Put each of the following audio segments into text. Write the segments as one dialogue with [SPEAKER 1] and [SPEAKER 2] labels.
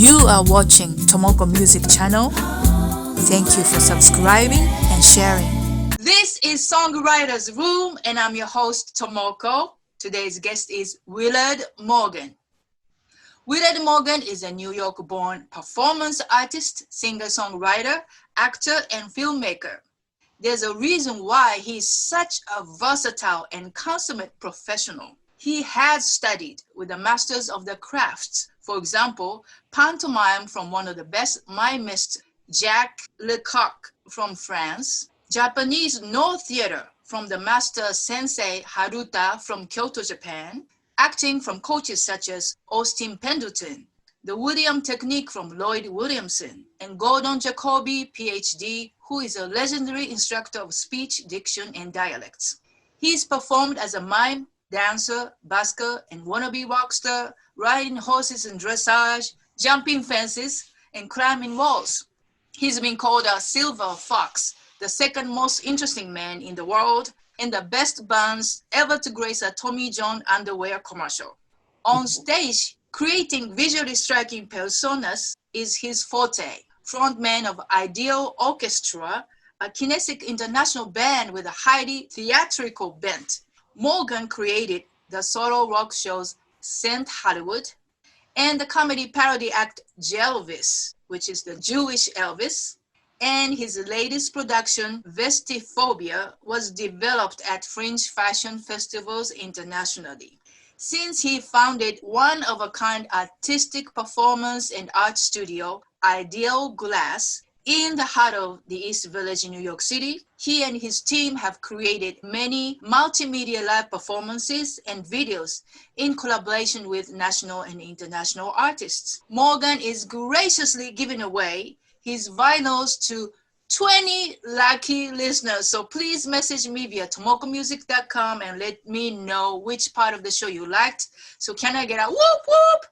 [SPEAKER 1] You are watching Tomoko Music Channel. Thank you for subscribing and sharing. This is Songwriters Room, and I'm your host, Tomoko. Today's guest is Willard Morgan. Willard Morgan is a New York-born performance artist, singer-songwriter, actor, and filmmaker. There's a reason why he's such a versatile and consummate professional. He has studied with the masters of the crafts. For example, pantomime from one of the best mimists, Jacques Lecoq from France, Japanese no theater from the master sensei Haruta from Kyoto, Japan, acting from coaches such as Austin Pendleton, the William technique from Lloyd Williamson, and Gordon Jacoby, PhD, who is a legendary instructor of speech, diction, and dialects. He's performed as a mime, dancer, busker, and wannabe rock star, riding horses in dressage, jumping fences, and climbing walls. He's been called a silver fox, the second most interesting man in the world, and the best bands ever to grace a Tommy John underwear commercial. On stage, creating visually striking personas is his forte. Frontman of Ideal Orchestra, a Kinetic international band with a highly theatrical bent, Morgan created the solo rock shows Saint Hollywood and the comedy parody act Jelvis, which is the Jewish Elvis, and his latest production, Vestiphobia, was developed at fringe fashion festivals internationally. Since he founded one-of-a-kind artistic performance and art studio, Ideal Glass, in the heart of the East Village in New York City, he and his team have created many multimedia live performances and videos in collaboration with national and international artists. Morgan is graciously giving away his vinyls to 20 lucky listeners. So please message me via tomokomusic.com and let me know which part of the show you liked. So can I get a whoop whoop?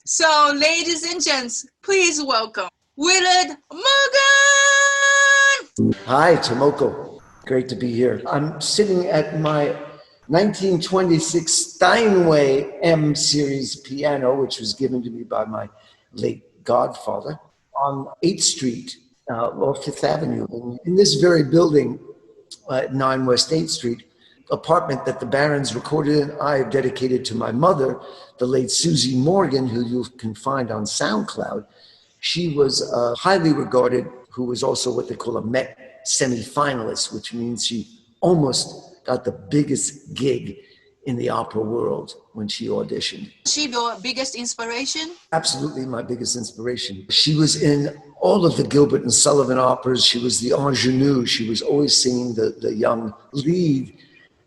[SPEAKER 1] So ladies and gents, please welcome Willard Morgan!
[SPEAKER 2] Hi, Tomoko. Great to be here. I'm sitting at my 1926 Steinway M series piano, which was given to me by my late godfather, on 8th Street, or 5th Avenue. In this very building, 9 West 8th Street, apartment that the Barons recorded in, I have dedicated to my mother, the late Susie Morgan, who you can find on SoundCloud. She was highly regarded, who was also what they call a Met semi-finalist, which means she almost got the biggest gig in the opera world when she auditioned.
[SPEAKER 1] She your biggest inspiration?
[SPEAKER 2] Absolutely my biggest inspiration. She was in all of the Gilbert and Sullivan operas. She was the ingenue. She was always singing the young lead.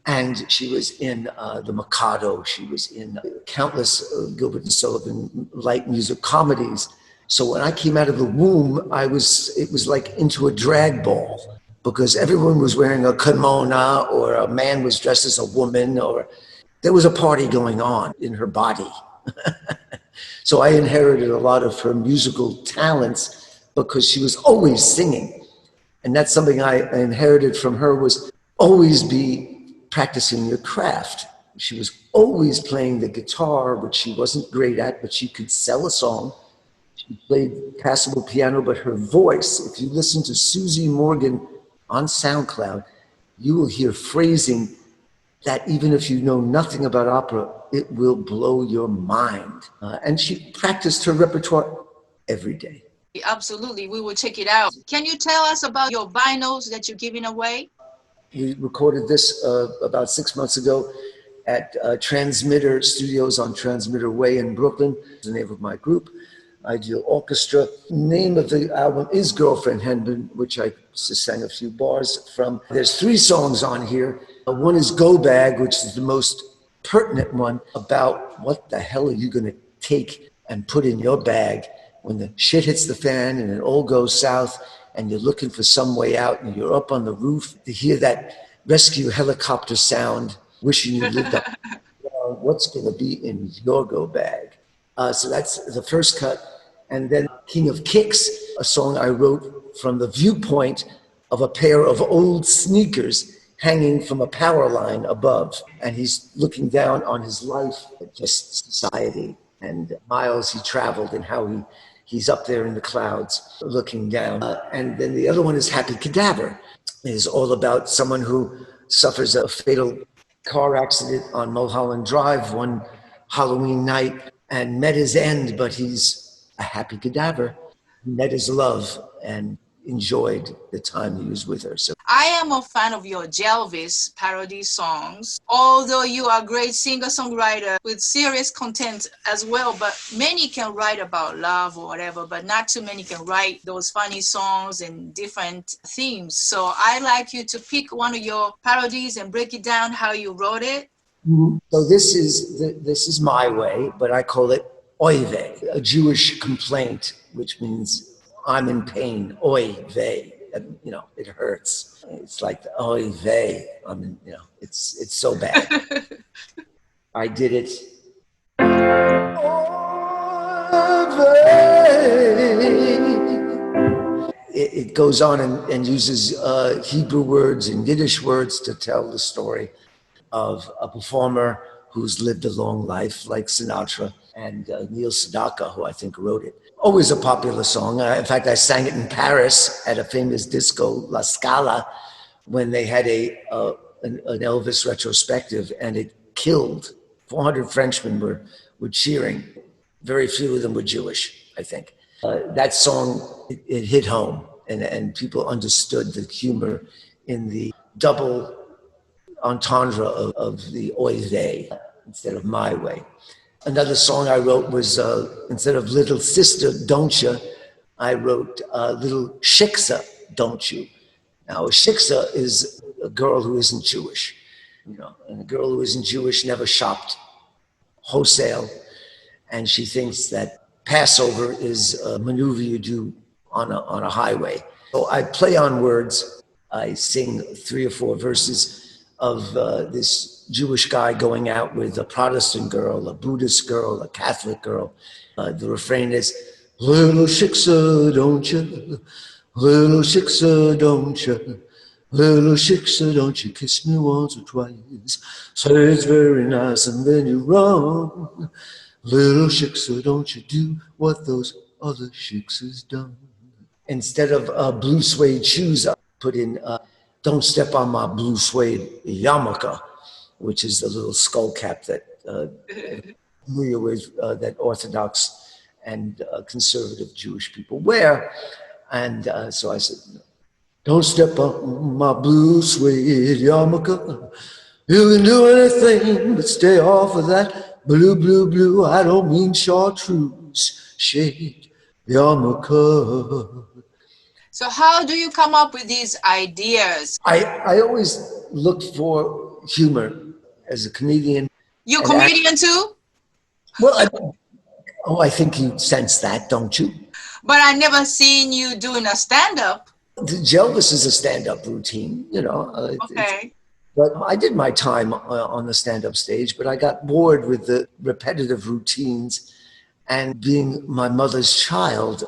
[SPEAKER 2] And she was in The Mikado. She was in countless Gilbert and Sullivan light music comedies. So when I came out of the womb, it was like into a drag ball, because everyone was wearing a kimono, or a man was dressed as a woman, or there was a party going on in her body. So I inherited a lot of her musical talents because she was always singing. And that's something I inherited from her, was always be practicing your craft. She was always playing the guitar, which she wasn't great at, but she could sell a song. She played passable piano, but her voice, if you listen to Susie Morgan on SoundCloud, you will hear phrasing that even if you know nothing about opera, it will blow your mind. And she practiced her repertoire every day.
[SPEAKER 1] Absolutely, we will check it out. Can you tell us about your vinyls that you're giving away?
[SPEAKER 2] We recorded this about 6 months ago at Transmitter Studios on Transmitter Way in Brooklyn. The name of my group, Ideal Orchestra. The name of the album is Girlfriend Henbin, which I just sang a few bars from. There's 3 songs on here. One is Go Bag, which is the most pertinent one, about what the hell are you going to take and put in your bag when the shit hits the fan and it all goes south, and you're looking for some way out, and you're up on the roof to hear that rescue helicopter sound, wishing you lived up. What's going to be in your go bag? So that's the first cut. And then King of Kicks, a song I wrote from the viewpoint of a pair of old sneakers hanging from a power line above. And he's looking down on his life, just society. and miles he traveled and how he's up there in the clouds looking down. And then the other one is Happy Cadaver. It is all about someone who suffers a fatal car accident on Mulholland Drive one Halloween night and met his end, but he's a happy cadaver. He met his love and enjoyed the time he was with her. So
[SPEAKER 1] I am a fan of your Jelvis parody songs, although you are a great singer-songwriter with serious content as well, but many can write about love or whatever, but not too many can write those funny songs and different themes. So I'd like you to pick one of your parodies and break it down how you wrote it.
[SPEAKER 2] So this is my way, but I call it oy vey, a Jewish complaint, which means I'm in pain. Oy vey, you know, it hurts. It's like oy vey. It's so bad. I did it. It goes on and uses Hebrew words and Yiddish words to tell the story of a performer who's lived a long life, like Sinatra, and Neil Sedaka, who I think wrote it. Always a popular song. In fact, I sang it in Paris at a famous disco, La Scala, when they had an Elvis retrospective, and it killed. 400 Frenchmen were cheering. Very few of them were Jewish, I think. That song, it hit home, and people understood the humor in the double entendre of the oy vey instead of my way. Another song I wrote was, instead of Little Sister, Don't You, I wrote Little Shiksa, Don't You. Now, a shiksa is a girl who isn't Jewish, you know, and a girl who isn't Jewish never shopped wholesale, and she thinks that Passover is a maneuver you do on a highway. So I play on words. I sing 3 or 4 verses of this Jewish guy going out with a Protestant girl, a Buddhist girl, a Catholic girl. The refrain is, little shiksa, don't you? Little shiksa, don't you? Little shiksa, don't you kiss me once or twice? Say it's very nice and then you run. Little shiksa, don't you do what those other shiksas done? Instead of blue suede shoes, I put in don't step on my blue suede yarmulke, which is the little skull cap that familiar with that Orthodox and conservative Jewish people wear. And so I said, don't step on my blue suede yarmulke. You can do anything but stay off of that blue, blue, blue. I don't mean chartreuse shade yarmulke.
[SPEAKER 1] So how do you come up with these ideas?
[SPEAKER 2] I always look for humor as a comedian.
[SPEAKER 1] You're a comedian too?
[SPEAKER 2] Well, I think you sense that, don't you?
[SPEAKER 1] But I never seen you doing a stand-up.
[SPEAKER 2] Jelvis is a stand-up routine, you know.
[SPEAKER 1] Okay.
[SPEAKER 2] But I did my time on the stand-up stage, but I got bored with the repetitive routines. And being my mother's child,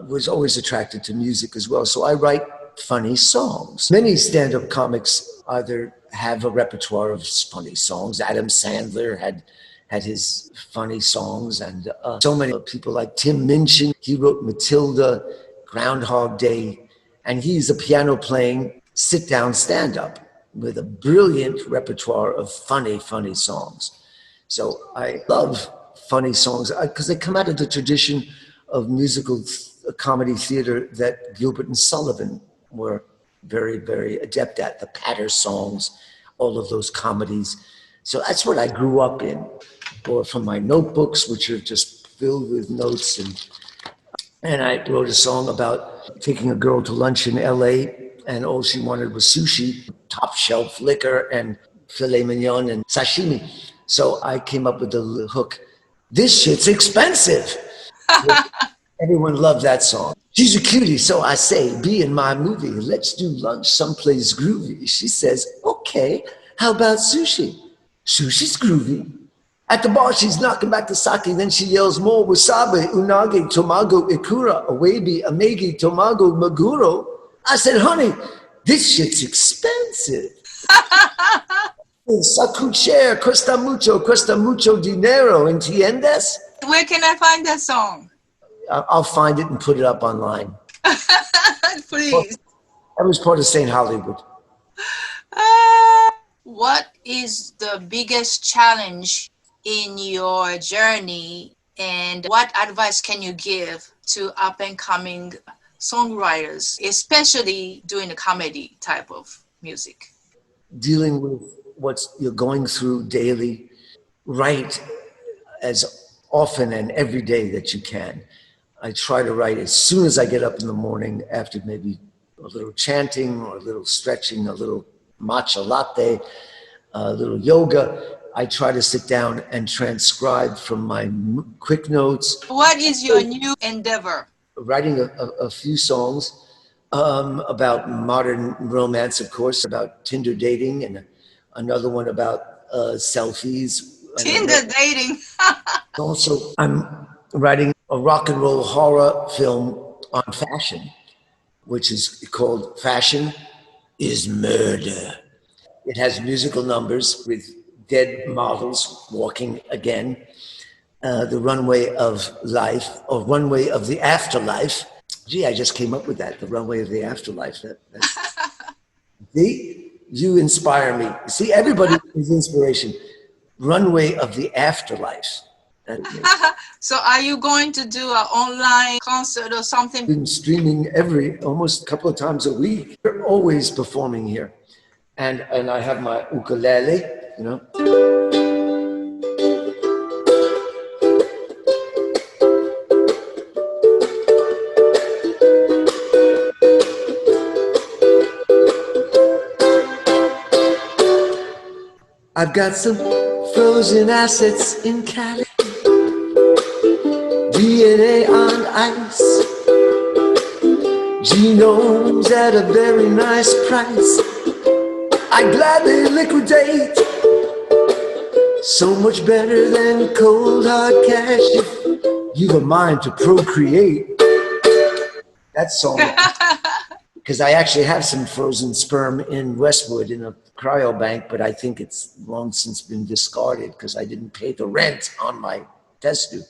[SPEAKER 2] was always attracted to music as well. So I write funny songs. Many stand-up comics either have a repertoire of funny songs. Adam Sandler had his funny songs, and so many people like Tim Minchin. He wrote Matilda, Groundhog Day, and he's a piano-playing sit-down stand-up with a brilliant repertoire of funny songs. So I love funny songs because they come out of the tradition of musical comedy theater that Gilbert and Sullivan were very, very adept at. The patter songs, all of those comedies. So that's what I grew up in, or from my notebooks, which are just filled with notes. And I wrote a song about taking a girl to lunch in LA, and all she wanted was sushi, top shelf liquor, and filet mignon and sashimi. So I came up with the hook, this shit's expensive. Everyone loved that song. She's a cutie, so I say, be in my movie. Let's do lunch someplace groovy. She says, okay, how about sushi? Sushi's groovy. At the bar, she's knocking back the sake. Then she yells more wasabi, unagi, tomago, ikura, awabi, amegi, tomago, maguro. I said, honey, this shit's expensive. Sacucher, cuesta mucho dinero, entiendes?
[SPEAKER 1] Where can I find that song?
[SPEAKER 2] I'll find it and put it up online.
[SPEAKER 1] Please.
[SPEAKER 2] I was part of St. Hollywood.
[SPEAKER 1] What is the biggest challenge in your journey, and what advice can you give to up-and-coming songwriters, especially doing the comedy type of music?
[SPEAKER 2] Dealing with what you're going through daily, write as often and every day that you can. I try to write as soon as I get up in the morning, after maybe a little chanting or a little stretching, a little matcha latte, a little yoga. I try to sit down and transcribe from my quick notes.
[SPEAKER 1] What is your new endeavor?
[SPEAKER 2] Writing a few songs about modern romance, of course, about Tinder dating, and another one about selfies.
[SPEAKER 1] Tinder dating.
[SPEAKER 2] Also, I'm writing a rock and roll horror film on fashion, which is called Fashion is Murder. It has musical numbers with dead models walking again, the runway of life, or runway of the afterlife. Gee, I just came up with that, the runway of the afterlife. See, you inspire me. See, everybody is inspiration. Runway of the afterlife.
[SPEAKER 1] So are you going to do an online concert or something?
[SPEAKER 2] Been streaming almost a couple of times a week. We're always performing here. And I have my ukulele, you know. I've got some frozen assets in Cali, DNA on ice, genomes at a very nice price. I gladly liquidate, so much better than cold hard cash. If you've a mind to procreate, that song. Because I actually have some frozen sperm in Westwood in a cryobank, but I think it's long since been discarded because I didn't pay the rent on my test tube.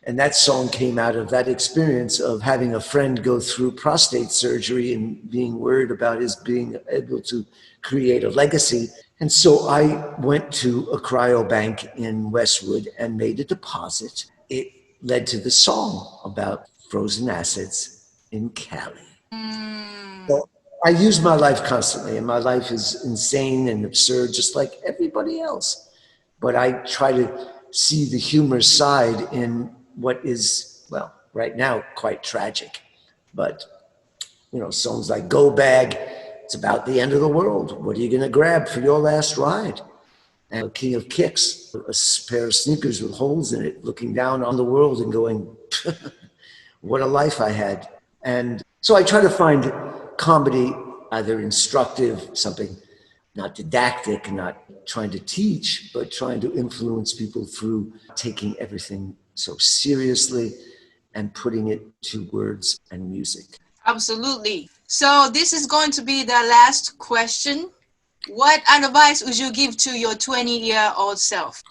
[SPEAKER 2] And that song came out of that experience of having a friend go through prostate surgery and being worried about his being able to create a legacy. And so I went to a cryobank in Westwood and made a deposit. It led to the song about frozen assets in Cali. So I use my life constantly, and my life is insane and absurd, just like everybody else. But I try to see the humor side in what is, well, right now, quite tragic. But, you know, songs like Go Bag, it's about the end of the world. What are you going to grab for your last ride? And King of Kicks, a pair of sneakers with holes in it, looking down on the world and going, what a life I had. And so I try to find comedy, either instructive, something not didactic, not trying to teach, but trying to influence people through taking everything so seriously and putting it to words and music.
[SPEAKER 1] Absolutely. So this is going to be the last question. What advice would you give to your 20-year-old self?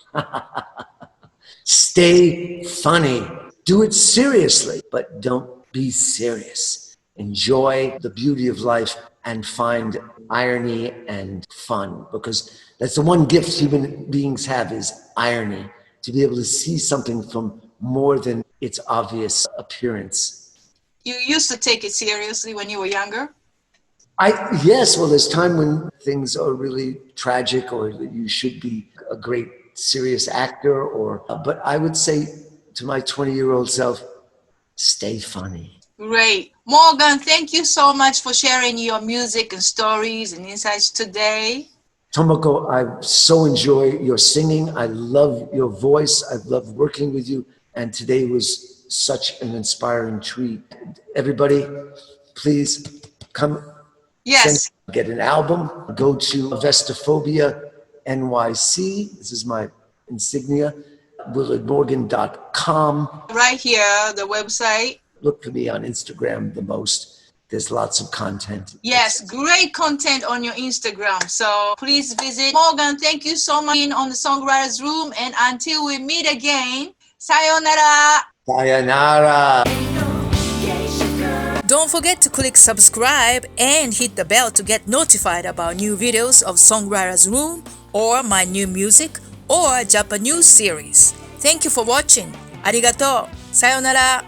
[SPEAKER 2] Stay funny. Do it seriously, but don't be serious. Enjoy the beauty of life and find irony and fun, because that's the one gift human beings have, is irony, to be able to see something from more than its obvious appearance.
[SPEAKER 1] You used to take it seriously when you were younger?
[SPEAKER 2] Yes, well, there's time when things are really tragic, or you should be a great serious actor, but I would say to my 20-year-old self, stay funny.
[SPEAKER 1] Great. Morgan, thank you so much for sharing your music and stories and insights today.
[SPEAKER 2] Tomoko, I so enjoy your singing. I love your voice. I love working with you. And today was such an inspiring treat. Everybody, please come.
[SPEAKER 1] Yes.
[SPEAKER 2] Get an album. Go to Vestophobia NYC. This is my insignia. WillardMorgan.com.
[SPEAKER 1] Right here, the website.
[SPEAKER 2] Look for me on Instagram the most. There's lots of content.
[SPEAKER 1] Yes, great content on your Instagram. So please visit. Morgan, thank you so much on the Songwriters Room. And until we meet again, Sayonara!
[SPEAKER 2] Sayonara.
[SPEAKER 1] Don't forget to click subscribe and hit the bell to get notified about new videos of Songwriters Room or my new music or Japanese series. Thank you for watching. Arigato. Sayonara.